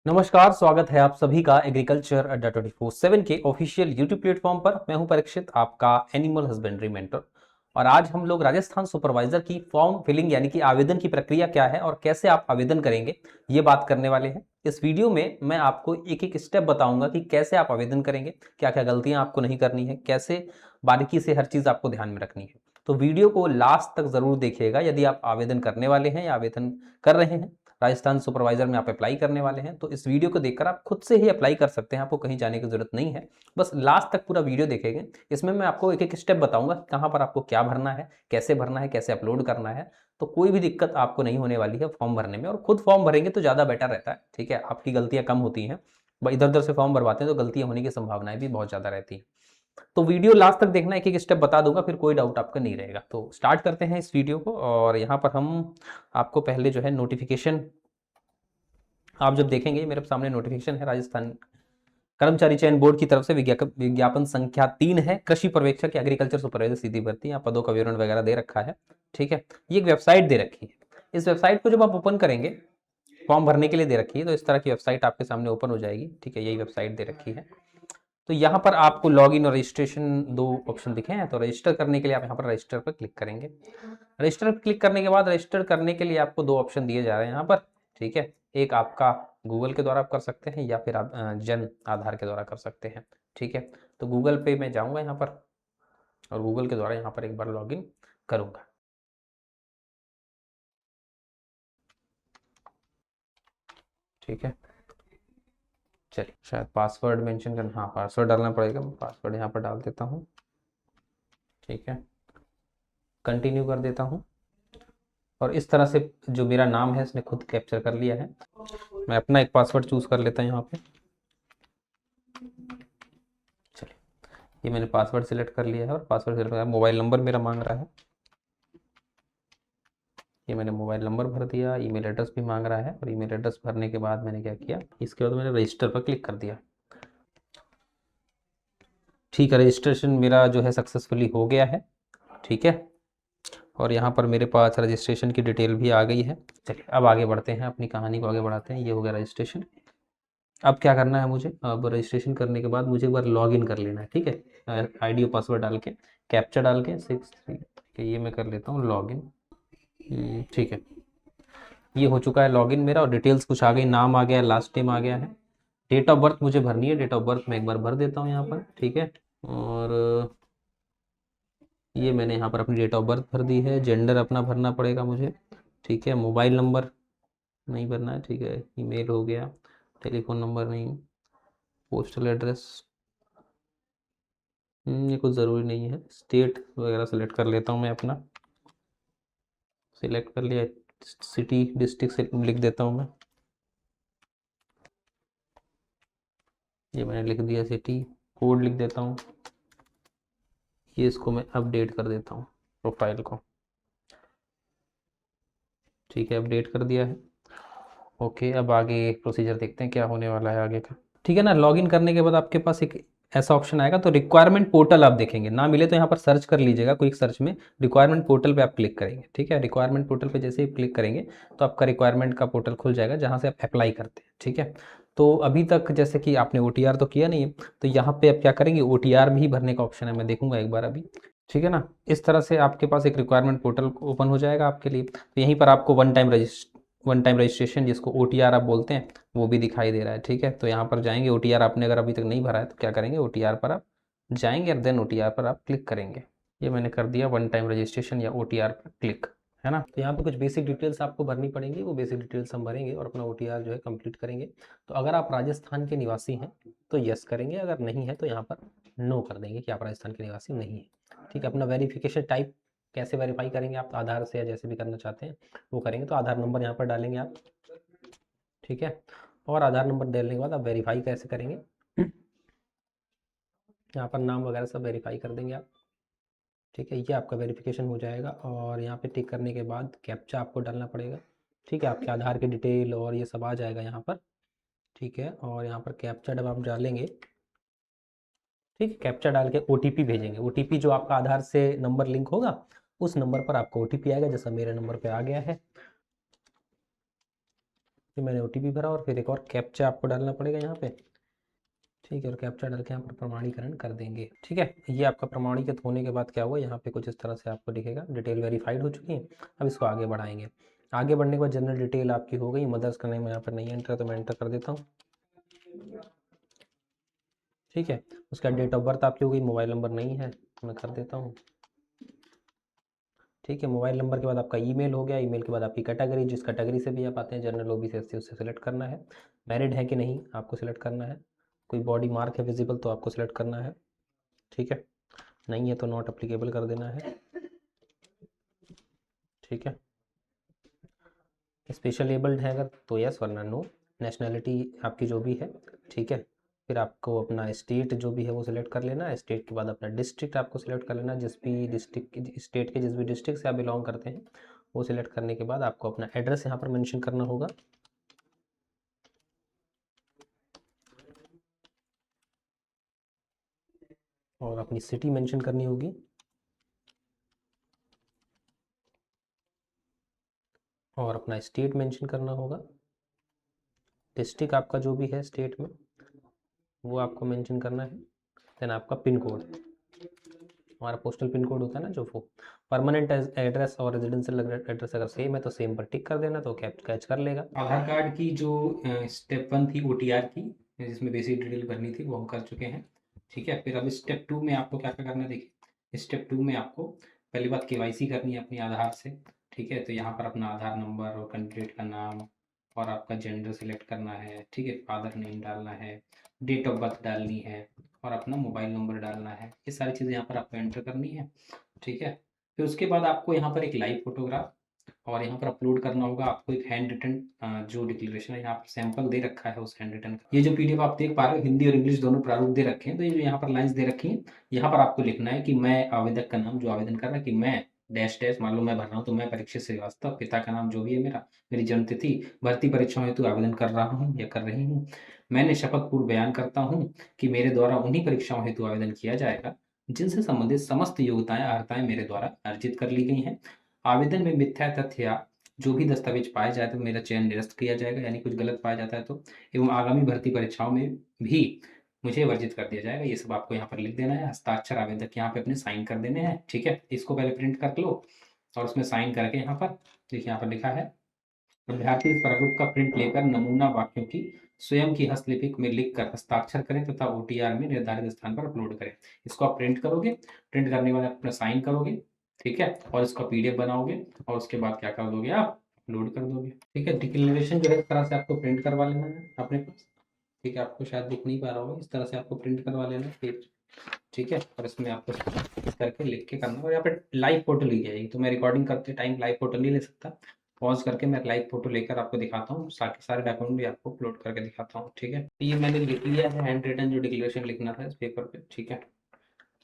नमस्कार, स्वागत है आप सभी का एग्रीकल्चर अड्डा 24/7 के ऑफिशियल यूट्यूब प्लेटफॉर्म पर। मैं हूं परीक्षित, आपका एनिमल हस्बेंड्री मेंटर। और आज हम लोग राजस्थान सुपरवाइजर की फॉर्म फिलिंग यानी कि आवेदन की प्रक्रिया क्या है और कैसे आप आवेदन करेंगे, ये बात करने वाले हैं। इस वीडियो में मैं आपको एक एक स्टेप बताऊंगा कि कैसे आप आवेदन करेंगे, क्या क्या गलतियां आपको नहीं करनी है, कैसे बारीकी से हर चीज़ आपको ध्यान में रखनी है। तो वीडियो को लास्ट तक ज़रूर देखिएगा यदि आप आवेदन करने वाले हैं या आवेदन कर रहे हैं। राजस्थान सुपरवाइजर में आप अप्लाई करने वाले हैं तो इस वीडियो को देखकर आप खुद से ही अप्लाई कर सकते हैं, आपको कहीं जाने की जरूरत नहीं है। बस लास्ट तक पूरा वीडियो देखेंगे, इसमें मैं आपको एक एक स्टेप बताऊंगा कहाँ पर आपको क्या भरना है, कैसे अपलोड करना है। तो कोई भी दिक्कत आपको नहीं होने वाली है फॉर्म भरने में, और खुद फॉर्म भरेंगे तो ज़्यादा बेटर रहता है। ठीक है, आपकी गलतियाँ कम होती हैं। इधर उधर से फॉर्म भरवाते हैं तो गलतियाँ होने की संभावनाएं भी बहुत ज़्यादा रहती हैं। तो वीडियो लास्ट तक देखना, एक एक स्टेप बता दूंगा, फिर कोई डाउट आपका नहीं रहेगा। तो स्टार्ट करते हैं इस वीडियो को। और यहाँ पर हम आपको पहले जो है नोटिफिकेशन, आप जब देखेंगे मेरे सामने नोटिफिकेशन है राजस्थान कर्मचारी चयन बोर्ड की तरफ से विज्ञापन संख्या 3 है, कृषि पर्यवेक्षक एग्रीकल्चर सुपरवाइजर सीधी भर्ती। यहाँ पदों का विवरण वगैरह दे रखा है। ठीक है, ये एक वेबसाइट दे रखी है। इस वेबसाइट को जब आप ओपन करेंगे, फॉर्म भरने के लिए दे रखी है, तो इस तरह की वेबसाइट आपके सामने ओपन हो जाएगी। ठीक है, यही वेबसाइट दे रखी है। तो यहाँ पर आपको लॉग इन और रजिस्ट्रेशन दो ऑप्शन दिखे हैं। तो रजिस्टर करने के लिए आप यहाँ पर रजिस्टर पर क्लिक करेंगे। रजिस्टर पर क्लिक करने के बाद रजिस्टर करने के लिए आपको दो ऑप्शन दिए जा रहे हैं यहाँ पर। ठीक है, एक आपका गूगल के द्वारा आप कर सकते हैं या फिर आप जन आधार के द्वारा कर सकते हैं। ठीक है, तो गूगल पे मैं जाऊँगा यहाँ पर और गूगल के द्वारा यहाँ पर एक बार लॉग इन करूँगा। ठीक है, चलिए, शायद पासवर्ड मेंशन करना, हाँ पासवर्ड डालना पड़ेगा। मैं पासवर्ड यहाँ पर डाल देता हूँ। ठीक है, कंटिन्यू कर देता हूँ। और इस तरह से जो मेरा नाम है इसने खुद कैप्चर कर लिया है। मैं अपना एक पासवर्ड चूज कर लेता हूँ यहाँ पे। चलिए, ये मैंने पासवर्ड सिलेक्ट कर लिया है और पासवर्ड सिलेक्ट कर, मोबाइल नंबर मेरा मांग रहा है। ये मैंने मोबाइल नंबर भर दिया, ईमेल एड्रेस भी मांग रहा है। और ईमेल एड्रेस भरने के बाद मैंने क्या किया, इसके बाद मैंने रजिस्टर पर क्लिक कर दिया। ठीक है, रजिस्ट्रेशन मेरा जो है सक्सेसफुली हो गया है। ठीक है, और यहाँ पर मेरे पास रजिस्ट्रेशन की डिटेल भी आ गई है। चलिए, अब आगे बढ़ते हैं, अपनी कहानी को आगे बढ़ाते हैं। ये हो गया रजिस्ट्रेशन। अब क्या करना है मुझे, अब रजिस्ट्रेशन करने के बाद मुझे एक बार लॉग इन कर लेना है। ठीक है, आईडी और पासवर्ड डाल के, कैप्चा डाल के 6 ये मैं कर लेता हूँ लॉग इन। ठीक है, ये हो चुका है लॉग इन मेरा, और डिटेल्स कुछ आ गई, नाम आ गया, लास्ट नेम आ गया है। डेट ऑफ बर्थ मुझे भरनी है, डेट ऑफ बर्थ मैं एक बार भर देता हूँ यहाँ पर। ठीक है, और ये मैंने यहाँ पर अपनी डेट ऑफ बर्थ भर दी है। जेंडर अपना भरना पड़ेगा मुझे। ठीक है, मोबाइल नंबर नहीं भरना है। ठीक है, ईमेल हो गया, टेलीफोन नंबर नहीं, पोस्टल एड्रेस ये कुछ ज़रूरी नहीं है। स्टेट वगैरह सेलेक्ट कर लेता हूँ मैं अपना, सिलेक्ट कर लिया। सिटी डिस्ट्रिक्ट से लिख देता हूँ मैं, ये मैंने लिख दिया सिटी। कोड लिख देता हूँ, ये इसको मैं अपडेट कर देता हूँ प्रोफाइल को। ठीक है, अपडेट कर दिया है। ओके, अब आगे प्रोसीजर देखते हैं क्या होने वाला है आगे का। ठीक है ना, लॉगिन करने के बाद आपके पास एक ऐसा ऑप्शन आएगा, तो रिक्वायरमेंट पोर्टल आप देखेंगे, ना मिले तो यहाँ पर सर्च कर लीजिएगा, क्विक सर्च में रिक्वायरमेंट पोर्टल पे आप क्लिक करेंगे। ठीक है, रिक्वायरमेंट पोर्टल पे जैसे ही क्लिक करेंगे तो आपका रिक्वायरमेंट का पोर्टल खुल जाएगा जहाँ से आप अप्लाई करते हैं। ठीक है, तो अभी तक जैसे कि आपने OTR तो किया नहीं है, तो यहाँ पे आप क्या करेंगे, OTR भी भरने का ऑप्शन है, मैं देखूंगा एक बार अभी। ठीक है ना, इस तरह से आपके पास एक रिक्वायरमेंट पोर्टल ओपन हो जाएगा आपके लिए। तो यहीं पर आपको वन टाइम रजिस्ट्रेशन, जिसको OTR आप बोलते हैं, वो भी दिखाई दे रहा है। ठीक है, तो यहाँ पर जाएंगे, OTR आपने अगर अभी तक नहीं भरा है तो क्या करेंगे, OTR पर आप जाएंगे और देन OTR पर आप क्लिक करेंगे। ये मैंने कर दिया, वन टाइम रजिस्ट्रेशन या OTR पर क्लिक, है ना। तो यहाँ पे कुछ बेसिक डिटेल्स आपको भरनी पड़ेंगी, वो बेसिक डिटेल्स हम भरेंगे और अपना OTR जो है कंप्लीट करेंगे। तो अगर आप राजस्थान के निवासी हैं तो यस करेंगे, अगर नहीं है तो यहाँ पर नो कर देंगे कि आप राजस्थान के निवासी नहीं है। ठीक है, अपना वेरिफिकेशन टाइप कैसे वेरीफाई करेंगे, आप आधार से या जैसे भी करना चाहते हैं वो करेंगे। तो आधार नंबर यहाँ पर डालेंगे आप। ठीक है, और आधार नंबर डालने के बाद आप वेरीफाई कैसे करेंगे, यहाँ पर नाम वगैरह सब वेरीफाई कर देंगे आप। ठीक है, ये आपका वेरिफिकेशन हो जाएगा, और यहाँ पे टिक करने के बाद कैप्चा आपको डालना पड़ेगा। ठीक है, आपके आधार की डिटेल और ये सब आ जाएगा यहाँ पर। ठीक है, और यहाँ पर कैप्चा जब आप डालेंगे, ठीक है, कैप्चा डाल के OTP भेजेंगे। OTP जो आपका आधार से नंबर लिंक होगा, उस नंबर पर आपको OTP आएगा, जैसा मेरे नंबर पे आ गया है। ये मैंने OTP भरा और फिर एक और कैप्चा आपको डालना पड़ेगा यहाँ पे। ठीक है, और कैप्चा डाल के यहाँ पर प्रमाणीकरण कर देंगे। ठीक है, ये आपका प्रमाणीकृत होने के बाद क्या हुआ, यहाँ पे कुछ इस तरह से आपको दिखेगा, डिटेल वेरीफाइड हो चुकी है। अब इसको आगे बढ़ाएंगे। आगे बढ़ने के बाद जनरल डिटेल आपकी हो गई। मदर्स का नेम यहाँ पर नहीं एंटर, तो मैं एंटर कर देता हूँ। ठीक है, उसका डेट ऑफ बर्थ आपकी हो गई, मोबाइल नंबर नहीं है तो मैं कर देता हूँ। ठीक है, मोबाइल नंबर के बाद आपका ईमेल हो गया। ईमेल के बाद आपकी कैटेगरी, जिस कैटेगरी से भी आप आते हैं, जनरल, OBC, SC, उससे सेलेक्ट करना है। मैरिड है कि नहीं आपको सिलेक्ट करना है। कोई बॉडी मार्क है विजिबल तो आपको सिलेक्ट करना है। ठीक है, नहीं है तो नॉट अप्लीकेबल कर देना है। ठीक है, स्पेशल एबल्ड है अगर तो यस, वरना नो। नेशनैलिटी आपकी जो भी है। ठीक है, फिर आपको अपना स्टेट जो भी है वो सिलेक्ट कर लेना है। स्टेट के बाद अपना डिस्ट्रिक्ट आपको सिलेक्ट कर लेना, जिस भी डिस्ट्रिक्ट, स्टेट के जिस भी डिस्ट्रिक्ट से आप बिलोंग करते हैं वो सिलेक्ट करने के बाद आपको अपना एड्रेस यहाँ पर मेंशन करना होगा। और अपनी सिटी मेंशन करनी होगी। और अपना स्टेट मेंशन करना होगा। डिस्ट्रिक्ट आपका जो भी है स्टेट में वो आपको मेंशन करना है। देन आपका पिन कोड, हमारा पोस्टल पिन कोड होता है ना जो, वो परमानेंट एड्रेस और रेजिडेंशियल एड्रेस अगर सेम है तो सेम पर टिक कर देना, तो कैच कर लेगा। आधार कार्ड की जो स्टेप 1 थी OTR की, जिसमें बेसिक डिटेल भरनी थी, वो हम कर चुके हैं। ठीक है, फिर अब स्टेप 2 में आपको क्या क्या करना है, देखिए स्टेप 2 में आपको पहली बात KYC करनी है अपनी आधार से। ठीक है, तो यहाँ पर अपना आधार नंबर और कैंडिडेट का नाम और आपका जेंडर सिलेक्ट करना है। ठीक है, फादर नेम डालना है, डेट ऑफ बर्थ डालनी है और अपना मोबाइल नंबर डालना है। ये सारी चीज़ें यहाँ पर आपको एंटर करनी है। ठीक है, फिर उसके बाद आपको यहाँ पर एक लाइव फोटोग्राफ और यहाँ पर अपलोड करना होगा। आपको एक हैंड रिटन जो डिक्लेरेशन है, यहाँ पर सैंपल दे रखा है उस हैंड रिटन का। ये जो PDF आप देख पा रहे हो, हिंदी और इंग्लिश दोनों प्रारूप दे रखे हैं। तो ये जो यहाँ पर लाइन्स दे रखी हैं, यहाँ पर आपको लिखना है कि मैं, आवेदक का नाम जो आवेदन कर रहा है, कि मैं डैश डैश, मान लो मैं भर रहा हूँ तो मैं परीक्षित श्रीवास्तव, पिता का नाम जो भी है मेरा, मेरी जन्म तिथि, भर्ती परीक्षाओं हेतु आवेदन कर रहा हूँ या कर रही हूँ। मैंने शपथ पूर्व बयान करता हूँ कि मेरे द्वारा उन्हीं परीक्षाओं हेतु आवेदन किया जाएगा जिनसे संबंधित समस्त योग्यताएं अर्हताएं मेरे द्वारा अर्जित कर ली गई हैं। आवेदन में मिथ्या तथ्य या जो भी दस्तावेज पाए जाए तो मेरा चयन निरस्त किया जाएगा, यानी कुछ गलत पाया जाता है तो, एवं आगामी भर्ती परीक्षाओं में भी मुझे वर्जित कर दिया जाएगा। ये सब आपको यहाँ पर लिख देना है। हस्ताक्षर आवेदक यहाँ पे अपने साइन कर देने हैं। ठीक है, इसको पहले प्रिंट कर लो और उसमें साइन करके यहाँ पर देखिए, यहाँ पर लिखा है, अभ्यर्थी इस प्रारूप का प्रिंट लेकर नमूना वाक्यों की स्वयं की हस्तलिपि में लिखकर हस्ताक्षर करें तथा OTR में निर्धारित स्थान पर अपलोड करें। इसको आप प्रिंट करोगे, प्रिंट करने के बाद अपना साइन करोगे। ठीक है, और इसका PDF बनाओगे और उसके बाद क्या कर दोगे, आप अपलोड कर दोगे। ठीक है, डिक्लेरेशन जो है इस तरह से आपको प्रिंट करवा लेना है अपने पास। ठीक है, आपको शायद दिख नहीं पा रहा होगा, इस तरह से आपको प्रिंट करवा लेना है पेज। ठीक है, और इसमें आपको इस करके लिख के करना है। और यहाँ पे लाइव फोटो ली जाएगी, तो मैं रिकॉर्डिंग करते टाइम लाइव फोटो नहीं ले सकता। पॉज करके मैं लाइव फोटो लेकर आपको दिखाता हूँ, सारे डॉक्यूमेंट भी आपको अपलोड करके दिखाता हूँ। ठीक है, तो ये मैंने लिख लिया है हैंड रिटन जो डिक्लेरेशन लिखना था इस पेपर पे। ठीक है,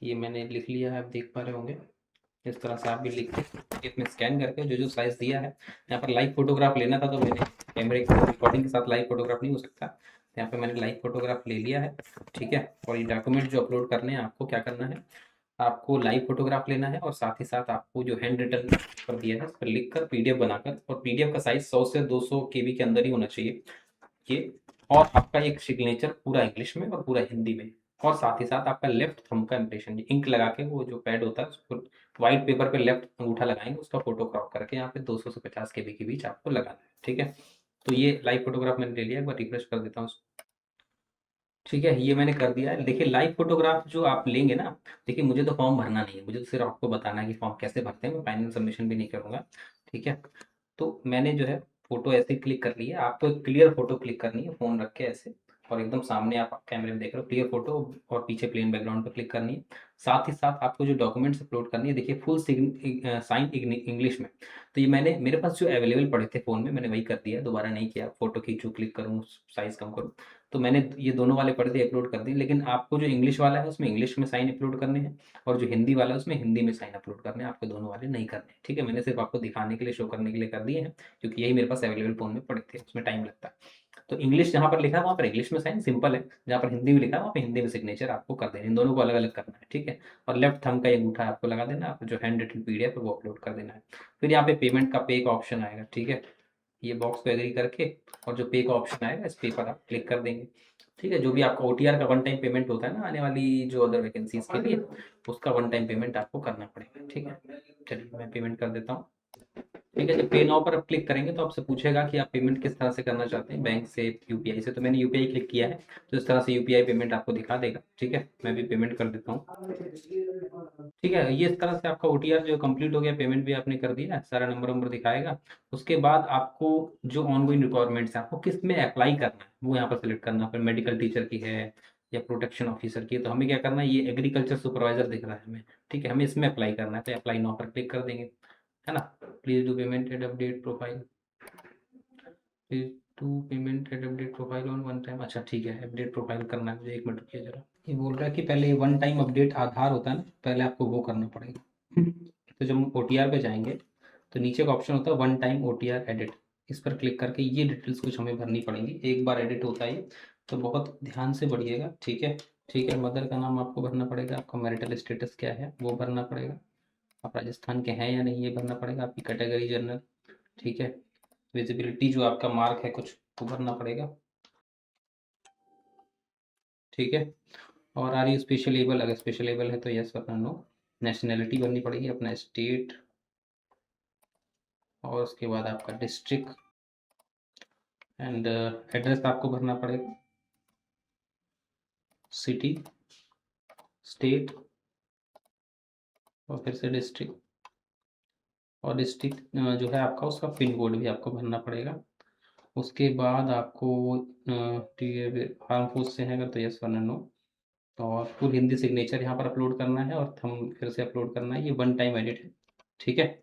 ये मैंने लिख लिया है, आप देख पा रहे होंगे। इस तरह से आप भी लिख के इसमें स्कैन करके जो जो साइज दिया है, यहाँ पर लाइव फोटोग्राफ लेना था तो मैंने कैमरे की रिकॉर्डिंग के साथ लाइव फोटोग्राफ नहीं हो सकता, यहाँ पे मैंने लाइव फोटोग्राफ ले लिया है। ठीक है, और ये डॉक्यूमेंट जो अपलोड करने हैं, आपको क्या करना है, आपको लाइव फोटोग्राफ लेना है और साथ ही साथ आपको जो हैंड रिटन पर दिया है उस पर लिख कर PDF बनाकर, और PDF का साइज 100 से 200 KB के अंदर ही होना चाहिए ये। और आपका एक सिग्नेचर पूरा इंग्लिश में और पूरा हिंदी में, और साथ ही साथ आपका लेफ्ट थंब का इम्प्रेशन, इंक लगा के वो जो पैड होता है उसको व्हाइट पेपर पे लेफ्ट अंगूठा लगाएंगे, उसका फोटो क्रॉप करके यहाँ पे 200 से 50 KB के बीच आपको लगाना है। ठीक है, तो ये लाइव फोटोग्राफ मैंने ले लिया, एक बार रिफ्रेश कर देता हूँ। ठीक है, ये मैंने कर दिया है। देखिए लाइव फोटोग्राफ जो आप लेंगे ना, देखिए मुझे तो फॉर्म भरना नहीं है, मुझे तो सिर्फ आपको बताना है कि फॉर्म कैसे भरते हैं, मैं फाइनल सबमिशन भी नहीं करूँगा। ठीक है, तो मैंने जो है फोटो ऐसे क्लिक कर ली है। आपको एक क्लियर फोटो क्लिक करनी है, फ़ोन रख के ऐसे, और एकदम सामने आप कैमरे में देख रहे हो क्लियर फोटो, और पीछे प्लेन बैकग्राउंड पर क्लिक करनी है। साथ ही साथ आपको जो डॉक्यूमेंट्स अपलोड करनी है, देखिए फुल साइन इंग्लिश में। तो ये मैंने, मेरे पास जो अवेलेबल पड़े थे फ़ोन में, मैंने वही कर दिया, दोबारा नहीं किया। फोटो खींचूँ, क्लिक करूँ, साइज़ कम करूँ, तो मैंने ये दोनों वाले पढ़े थे, अपलोड कर दिए। लेकिन आपको जो इंग्लिश वाला है उसमें इंग्लिश में साइन अपलोड करने हैं, और जो हिंदी वाला है उसमें हिंदी में साइन अपलोड करने हैं। आपको दोनों वाले नहीं करने हैं। ठीक है, मैंने सिर्फ आपको दिखाने के लिए, शो करने के लिए कर दिए हैं, क्योंकि यही मेरे पास अवेलेबल फ़ोन में पड़े थे, उसमें टाइम लगता है। तो इंग्लिश जहाँ पर लिखा है वहाँ पर इंग्लिश में साइन सिंपल है, जहाँ पर हिंदी में लिखा है वहाँ पर हिंदी में सिग्नेचर आपको कर देना है। इन दोनों को अलग अलग करना है। ठीक है, और लेफ्ट थंब का ये अंगूठा आपको लगा देना है, जो हैंड रिटन PDF है वो अपलोड कर देना है। फिर यहाँ पे पेमेंट का पे का ऑप्शन आएगा। ठीक है, ये बॉक्स पे एग्री करके और जो पे का ऑप्शन आएगा इस पे पर आप क्लिक कर देंगे। ठीक है, जो भी आपका ओटीआर का वन टाइम पेमेंट होता है ना आने वाली जो अदर वैकेंसीज के लिए, उसका वन टाइम पेमेंट आपको करना पड़ेगा। ठीक है, चलिए मैं पेमेंट कर देता हूँ। ठीक है, जब पे नाउ पर आप क्लिक करेंगे तो आपसे पूछेगा कि आप पेमेंट किस तरह से करना चाहते हैं, बैंक से, यूपीआई से। तो मैंने यूपीआई क्लिक किया है, तो इस तरह से यूपीआई पेमेंट आपको दिखा देगा। ठीक है, मैं भी पेमेंट कर देता हूँ। ठीक है, ये इस तरह से आपका ओटीआर जो कंप्लीट हो गया, पेमेंट भी आपने कर दिया, सारा नंबर नंबर दिखाएगा। उसके बाद आपको जो ऑनगोइंग रिक्वायरमेंट्स है, आपको किस में अप्लाई करना है वो यहाँ पर सेलेक्ट करना है। मेडिकल टीचर की है या प्रोटेक्शन ऑफिसर की है, तो हमें क्या करना है, ये एग्रीकल्चर सुपरवाइजर दिख रहा है हमें। ठीक है, हमें इसमें अप्लाई करना है, तो अप्लाई नाउ पर क्लिक कर देंगे, है ना। Please do payment at update profile, please do payment at update profile on one time. अच्छा ठीक है, अपडेट प्रोफाइल करना है मुझे, एक मिनट रुकिए जरा। ये बोल रहा है कि पहले वन टाइम अपडेट आधार होता है ना, पहले आपको वो करना पड़ेगा। तो जब हम ओटीआर पे जाएंगे तो नीचे का ऑप्शन होता है वन टाइम ओटीआर एडिट, इस पर क्लिक करके ये डिटेल्स कुछ हमें भरनी पड़ेंगी। एक बार एडिट होता है ये, तो बहुत ध्यान से पढ़िएगा। ठीक है, ठीक है, मदर का नाम आपको भरना पड़ेगा, आपका मैरिटल स्टेटस क्या है वो भरना पड़ेगा, आप राजस्थान के हैं या नहीं ये भरना पड़ेगा, आपकी कैटेगरी जनरल। ठीक है, विजिबिलिटी जो आपका मार्क है कुछ वो भरना पड़ेगा। ठीक है, और आर यू स्पेशल एबल, अगर स्पेशल एबल है तो यस वरना नो। नेशनैलिटी भरनी पड़ेगी, अपना स्टेट, और उसके बाद आपका डिस्ट्रिक्ट एंड एड्रेस आपको भरना पड़ेगा, सिटी, स्टेट, और फिर से डिस्ट्रिक्ट, और डिस्ट्रिक्ट जो है आपका उसका पिन कोड भी आपको भरना पड़ेगा। उसके बाद आपको आर्म फोर्स से है अगर तो यस वरना नो, और फुल हिंदी सिग्नेचर यहाँ पर अपलोड करना है, और थंब फिर से अपलोड करना है, ये वन टाइम एडिट है। ठीक है,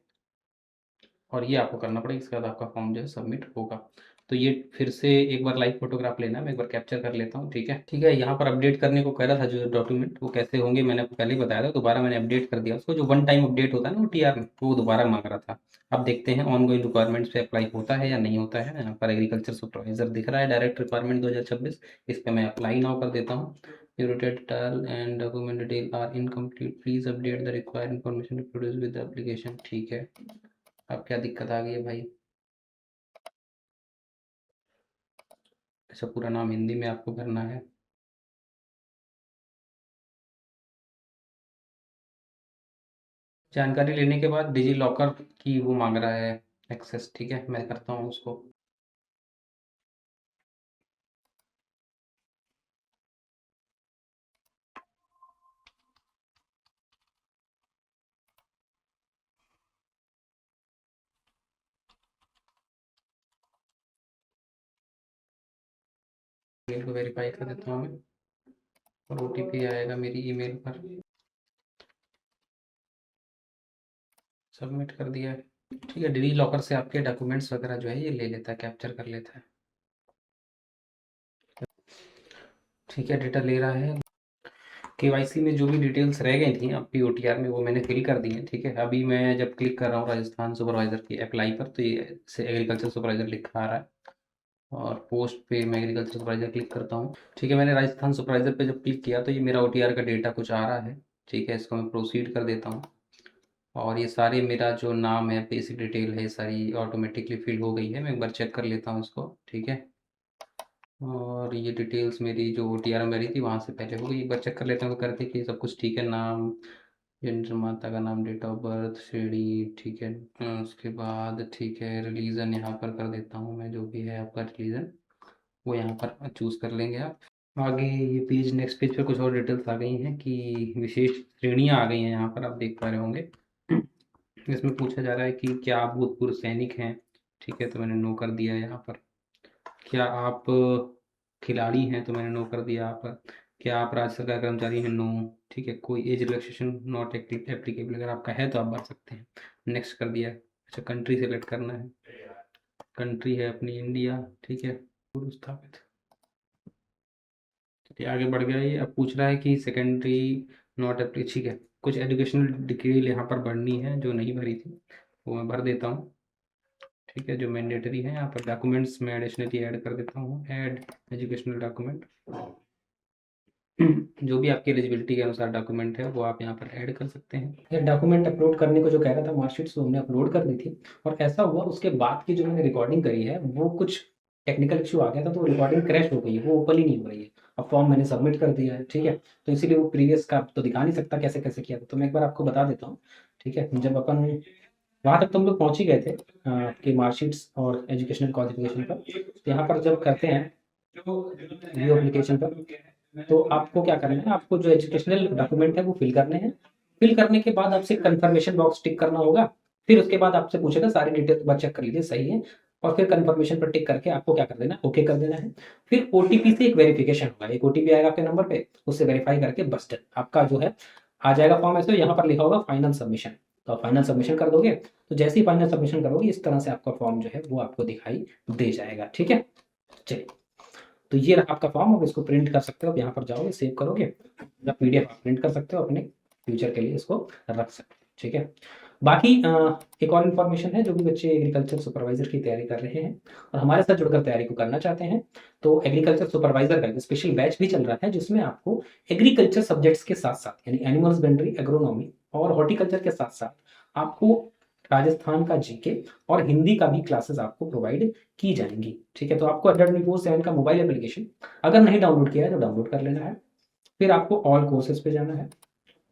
और ये आपको करना पड़ेगा, इसके बाद आपका फॉर्म जो है सबमिट होगा। तो ये फिर से एक बार लाइव फोटोग्राफ लेना है, मैं एक बार कैप्चर कर लेता हूँ। ठीक है, ठीक है, यहाँ पर अपडेट करने को कह रहा था जो डॉक्यूमेंट, वो कैसे होंगे मैंने आपको पहले ही बताया था, दोबारा मैंने अपडेट कर दिया उसको। जो वन टाइम अपडेट होता है ना वो टीआर में, वो दोबारा मांग रहा था। अब देखते हैं ऑन गोइंग रिक्वायरमेंट्स पे अप्लाई होता है या नहीं होता है। यहाँ पर एग्रीकल्चर सुपरवाइजर दिख रहा है, डायरेक्ट रिक्वायरमेंट 2026, इस पर मैं अप्लाई नाउ कर देता हूँ। Your detail and document detail are incomplete. Please update the required information to produce with the application. ठीक है, अब क्या दिक्कत आ गई है भाई। अच्छा, पूरा नाम हिंदी में आपको भरना है। जानकारी लेने के बाद डिजी लॉकर की वो मांग रहा है एक्सेस। ठीक है, मैं करता हूँ उसको। ईमेल को वेरीफाई कर देता हूँ मैं, और ओटीपी आएगा मेरी ईमेल पर। सबमिट कर दिया है। ठीक है, डिजी लॉकर से आपके डॉक्यूमेंट्स वगैरह जो है ये ले लेता है, कैप्चर कर लेता है। ठीक है, डेटा ले रहा है। केवाईसी में जो भी डिटेल्स रह गई थी आपकी ओटीआर में वो मैंने फिल कर दी है। ठीक है, अभी मैं जब क्लिक कर रहा हूँ राजस्थान सुपरवाइजर की अप्लाई पर, तो ये से एग्रीकल्चर सुपरवाइजर लिखा आ रहा है, और पोस्ट पे मैं एग्रीकल्चर सुपरवाइजर क्लिक करता हूँ। ठीक है, मैंने राजस्थान सुपरवाइजर पे जब क्लिक किया तो ये मेरा ओटीआर का डेटा कुछ आ रहा है। ठीक है, इसको मैं प्रोसीड कर देता हूँ, और ये सारे मेरा जो नाम है, बेसिक डिटेल है, ये सारी ऑटोमेटिकली फिल हो गई है। मैं एक बार चेक कर लेता हूँ इसको। ठीक है, और ये डिटेल्स मेरी जो ओटीआर में भरी थी वहाँ से पहले हो गई। एक बार चेक कर लेता हूँ तो करते कि सब कुछ ठीक है। नाम, जेंडर, माता का नाम, डेट ऑफ बर्थ, श्रेणी, ठीक है। उसके बाद ठीक है, रिलीजन यहाँ पर कर देता हूँ मैं, जो भी है आपका रिलीजन वो यहाँ पर चूज़ कर लेंगे आप। आगे ये पेज, नेक्स्ट पेज पर कुछ और डिटेल्स आ गई हैं कि विशेष श्रेणियाँ आ गई हैं, यहाँ पर आप देख पा रहे होंगे। इसमें पूछा जा रहा है कि क्या आप भूतपूर्व सैनिक हैं। ठीक है, तो मैंने नो कर दिया है यहाँ पर। क्या आप खिलाड़ी हैं, तो मैंने नो कर दिया यहाँ पर। क्या आप राज्य सरकार कर्मचारी हैं, नो। ठीक है, कोई एज रिलैक्सेशन नॉट एप्लीकेबल, अगर आपका है तो आप भर सकते हैं। नेक्स्ट कर दिया। अच्छा, कंट्री सेलेक्ट करना है, कंट्री है अपनी इंडिया। ठीक है, पूर्व स्थापित। चलिए आगे बढ़ गया ये। अब पूछ रहा है कि सेकेंडरी नॉट एप्ली, ठीक है, कुछ एजुकेशनल डिटेल यहाँ पर भरनी है जो नहीं भरी थी, वो मैं भर देता हूँ। ठीक है, जो मैंडेटरी है यहाँ पर डॉक्यूमेंट्स में एडिशनली ऐड कर देता हूँ, ऐड एजुकेशनल डॉक्यूमेंट। जो भी आपकी एलिजिबिलिटी के अनुसार डॉक्यूमेंट है वो आप यहाँ पर ऐड कर सकते हैं। ये डॉक्यूमेंट अपलोड करने को जो कह रहा था मार्कशीट वो हमने अपलोड कर दी थी, और ऐसा हुआ उसके बाद की जो मैंने रिकॉर्डिंग करी है वो कुछ टेक्निकल इशू आ गया था, तो रिकॉर्डिंग क्रैश हो गई है, वो ओपन ही नहीं हो रही है। अब फॉर्म मैंने सबमिट कर दिया है, ठीक है, तो इसीलिए वो प्रीवियस का तो दिखा नहीं सकता कैसे कैसे किया था, तो मैं एक बार आपको बता देता हूँ। ठीक है, जब अपन वहाँ तक तो हम लोग पहुँच ही गए थे आपकी मार्कशीट्स और एजुकेशनल क्वालिफिकेशन पर, तो यहाँ पर जब करते हैं व्यू एप्लीकेशन पर, तो आपको क्या करना है, आपको जो एजुकेशनल डॉक्यूमेंट है वो फिल करने हैं। फिल करने के बाद आपसे कंफर्मेशन बॉक्स टिक करना होगा, फिर उसके बाद आपसे पूछेगा सारी डिटेल बात चेक कर लीजिए सही है, और फिर कंफर्मेशन पर टिक करके आपको क्या कर देना है, ओके कर देना है। फिर ओटीपी से एक वेरिफिकेशन होगा, एक ओटीपी आएगा आपके नंबर पे, उससे वेरीफाई करके बस डन, आपका जो है आ जाएगा फॉर्म। ऐसे यहाँ पर लिखा होगा फाइनल सबमिशन, तो आप फाइनल सबमिशन कर दोगे, तो जैसे ही फाइनल सबमिशन करोगे इस तरह से आपका फॉर्म जो है वो आपको दिखाई दे जाएगा। ठीक है, चलिए, तो ये रहा आपका फॉर्म। अब इसको प्रिंट कर सकते हो, अब यहाँ पर जाओगे सेव करोगे या पीडीएफ आप प्रिंट कर सकते हो, अपने फ्यूचर के लिए इसको रख सकते हो। ठीक है, बाकी एक और इन्फॉर्मेशन है, जो भी बच्चे एग्रीकल्चर सुपरवाइजर की तैयारी कर रहे हैं और हमारे साथ जुड़कर तैयारी को करना चाहते हैं, तो एग्रीकल्चर सुपरवाइजर का एक स्पेशल बैच भी चल रहा है, जिसमें आपको एग्रीकल्चर सब्जेक्ट्स के साथ साथ यानी एनिमल हस्बेंड्री, एग्रोनॉमी और हॉर्टिकल्चर के साथ साथ आपको राजस्थान का जीके और हिंदी का भी क्लासेस आपको प्रोवाइड की जाएंगी। ठीक है, तो आपको अड्डा24/7 का मोबाइल एप्लीकेशन अगर नहीं डाउनलोड किया है तो डाउनलोड कर लेना है। फिर आपको ऑल कोर्सेज पे जाना है,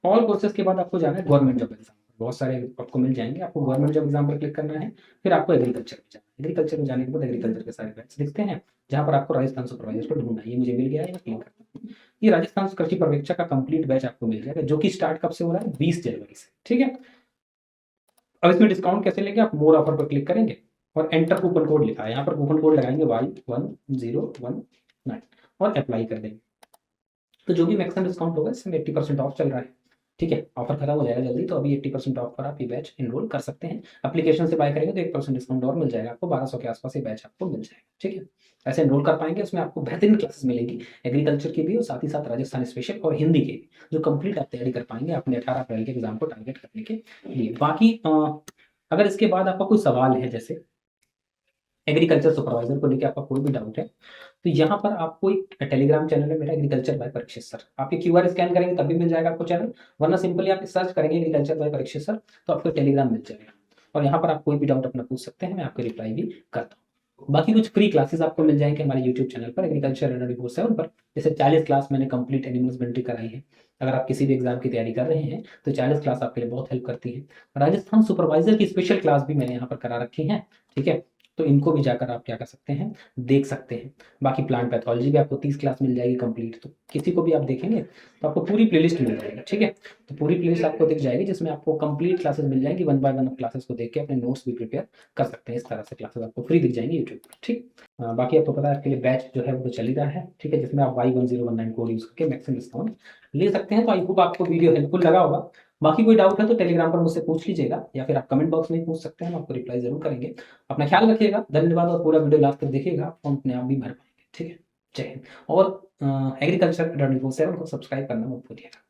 ऑल कोर्सेज के बाद आपको जाना है गवर्नमेंट जॉब एग्जाम, बहुत सारे आपको मिल जाएंगे, आपको गवर्नमेंट जॉब एग्जाम पर क्लिक करना है। फिर आपको एग्रीकल्चर में जाना है, एग्रीकल्चर में जाने के बाद एग्रीकल्चर के सारे बैच दिखते हैं, जहाँ पर आपको राजस्थान सुपरवाइजर को ढूंढना है। ये मुझे मिल गया है, मैं क्लिक करता हूँ, ये राजस्थान कृषि पर्यवेक्षक का कंप्लीट बैच आपको मिल जाएगा, जो कि स्टार्ट कब से हो रहा है, 20 जनवरी से। ठीक है, अब इसमें डिस्काउंट कैसे लेंगे, आप मोर ऑफर पर क्लिक करेंगे और एंटर कूपन कोड लिखा है, यहाँ पर कूपन कोड लगाएंगे Y1019 और अप्लाई कर देंगे, तो जो भी मैक्सिमम डिस्काउंट होगा इसमें 80% ऑफ चल रहा है। ठीक है, ऑफर खत्म हो जाएगा जल्दी, तो अभी 80% ऑफ पर आप ये बैच इनरोल कर सकते हैं। एप्लीकेशन से बाय करेंगे तो 1% डिस्काउंट और मिल जाएगा आपको, 1200 के आसपास ये बैच आपको मिल जाएगा। ठीक है, ऐसे इनरोल कर पाएंगे, उसमें आपको बेहतरीन क्लासेस मिलेंगी एग्रीकल्चर की भी और साथ ही साथ राजस्थान स्पेशल और हिंदी के भी, जो कंप्लीट आप तैयारी कर पाएंगे अपने 18 अप्रैल के एग्जाम को टारगेट करने के लिए। बाकी अगर इसके बाद आपका कोई सवाल है, जैसे एग्रीकल्चर सुपरवाइजर को लेकर आपका कोई भी डाउट है, तो यहाँ पर आपको एक टेलीग्राम चैनल है मेरा, एग्रीकल्चर बाय परीक्षित सर, आप ये क्यूआर स्कैन करेंगे तभी मिल जाएगा आपको चैनल, वरना सिंपली आप सर्च करेंगे एग्रीकल्चर बाय परीक्षित सर तो आपको टेलीग्राम मिल जाएगा, और यहाँ पर आप कोई भी डाउट अपना पूछ सकते हैं, मैं आपको रिप्लाई भी करता हूँ। बाकी कुछ फ्री क्लासेस आपको मिल जाएंगे हमारे यूट्यूब चैनल पर एग्रीकल्चर 24/7 पर, जैसे 40 क्लास मैंने कंप्लीट एनिमल हस्बेंड्री कराई है। अगर आप किसी भी एग्जाम की तैयारी कर रहे हैं तो 40 क्लास आपके लिए बहुत हेल्प करती है। राजस्थान सुपरवाइजर की स्पेशल क्लास भी मैंने यहाँ पर करा रखी है। ठीक है, तो इनको भी जाकर आप क्या कर सकते हैं, देख सकते हैं। बाकी प्लांट पैथोलॉजी भी आपको 30 क्लास मिल जाएगी कंप्लीट, तो किसी को भी आप देखेंगे तो आपको पूरी प्लेलिस्ट मिल जाएगी। ठीक है, तो पूरी प्लेलिस्ट आपको दिख जाएगी, जिसमें आपको कंप्लीट क्लासेस मिल जाएंगी, 1 बाय 1 क्लासेस को देख के अपने नोट्स भी प्रिपेयर कर सकते हैं। इस तरह से क्लासेस आपको फ्री दिख जाएंगी यूट्यूब पर। ठीक, बाकी आपको पता है आपके लिए बैच जो है वो चल ही रहा है। ठीक है, जिसमें आप Y1019 कोड यूज करके मैक्सिमम डिस्काउंट ले सकते हैं। तो आई होप आपको वीडियो हेल्पफुल लगा होगा। बाकी कोई डाउट है तो टेलीग्राम पर मुझसे पूछ लीजिएगा, या फिर आप कमेंट बॉक्स में पूछ सकते हैं, हम आपको रिप्लाई जरूर करेंगे। अपना ख्याल रखिएगा, धन्यवाद, और पूरा वीडियो लास्ट तक देखिएगा, फॉर्म अपने आप भी भर पाएंगे। ठीक है, जय हिंद, और एग्रीकल्चर 24/7 को सब्सक्राइब करना मत भूलिएगा।